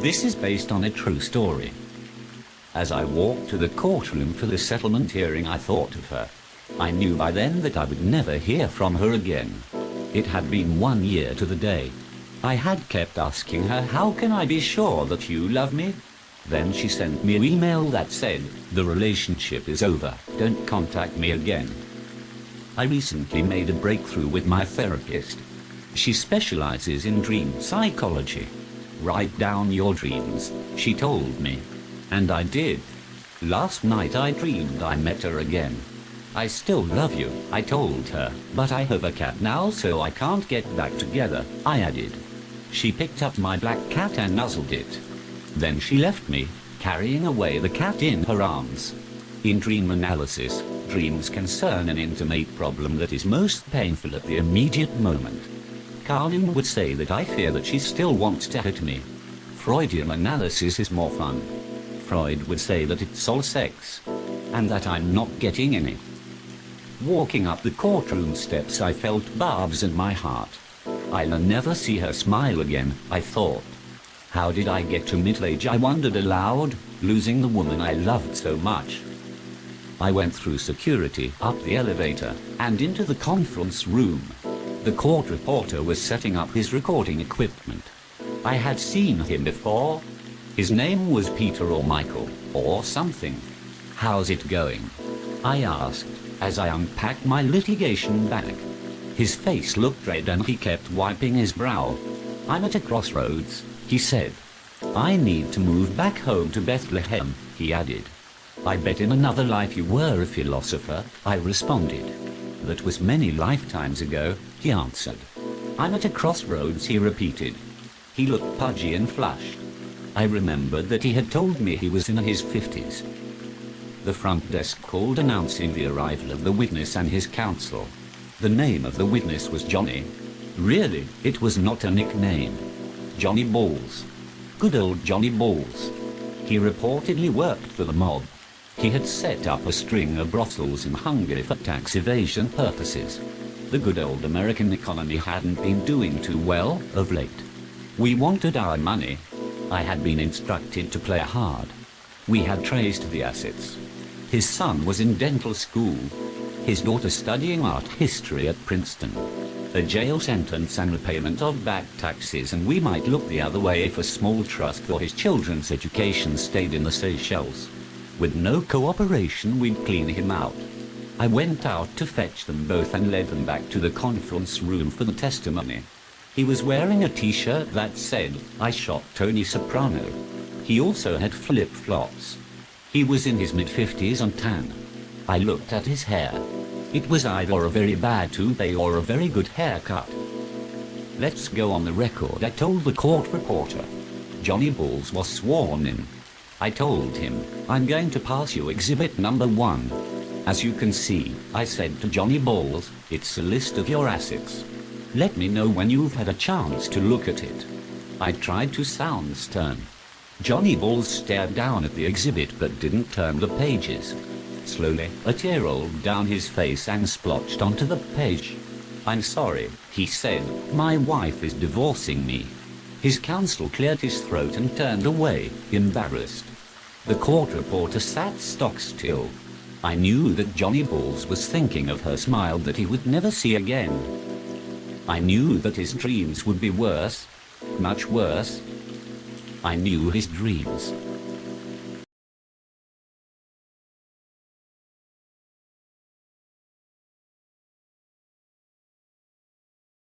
This is based on a true story. As I walked to the courtroom for the settlement hearing, I thought of her. I knew by then that I would never hear from her again. It had been 1 year to the day. I had kept asking her, "How can I be sure that you love me?" Then she sent me an email that said, "The relationship is over, don't contact me again." I recently made a breakthrough with my therapist. She specializes in dream psychology. "Write down your dreams," she told me. And I did. Last night I dreamed I met her again. "I still love you," I told her, "but I have a cat now, so I can't get back together," I added. She picked up my black cat and nuzzled it. Then she left me, carrying away the cat in her arms. In dream analysis, dreams concern an intimate problem that is most painful at the immediate moment. Carlin would say that I fear that she still wants to hit me. Freudian analysis is more fun. Freud would say that it's all sex, and that I'm not getting any. Walking up the courtroom steps, I felt barbs in my heart. I'll never see her smile again, I thought. How did I get to middle age, I wondered aloud, losing the woman I loved so much? I went through security, up the elevator, and into the conference room. The court reporter was setting up his recording equipment. I had seen him before. His name was Peter or Michael, or something. "How's it going?" I asked, as I unpacked my litigation bag. His face looked red and he kept wiping his brow. "I'm at a crossroads," he said. "I need to move back home to Bethlehem," he added. "I bet in another life you were a philosopher," I responded. "That was many lifetimes ago," he answered. "I'm at a crossroads," he repeated. He looked pudgy and flushed. I remembered that he had told me he was in his 50s. The front desk called announcing the arrival of the witness and his counsel. The name of the witness was Johnny. Really, it was not a nickname. Johnny Balls. Good old Johnny Balls. He reportedly worked for the mob. He had set up a string of brothels in Hungary for tax evasion purposes. The good old American economy hadn't been doing too well of late. We wanted our money. I had been instructed to play hard. We had traced the assets. His son was in dental school. His daughter studying art history at Princeton. A jail sentence and repayment of back taxes, and we might look the other way if a small trust for his children's education stayed in the Seychelles. With no cooperation, we'd clean him out. I went out to fetch them both and led them back to the conference room for the testimony. He was wearing a t-shirt that said, "I shot Tony Soprano." He also had flip-flops. He was in his mid-50s and tan. I looked at his hair. It was either a very bad toupee or a very good haircut. "Let's go on the record," I told the court reporter. Johnny Balls was sworn in. I told him, "I'm going to pass you exhibit number 1. As you can see," I said to Johnny Balls, "it's a list of your assets. Let me know when you've had a chance to look at it." I tried to sound stern. Johnny Balls stared down at the exhibit but didn't turn the pages. Slowly, a tear rolled down his face and splotched onto the page. "I'm sorry," he said, "my wife is divorcing me." His counsel cleared his throat and turned away, embarrassed. The court reporter sat stock still. I knew that Johnny Balls was thinking of her smile that he would never see again. I knew that his dreams would be worse, much worse. I knew his dreams.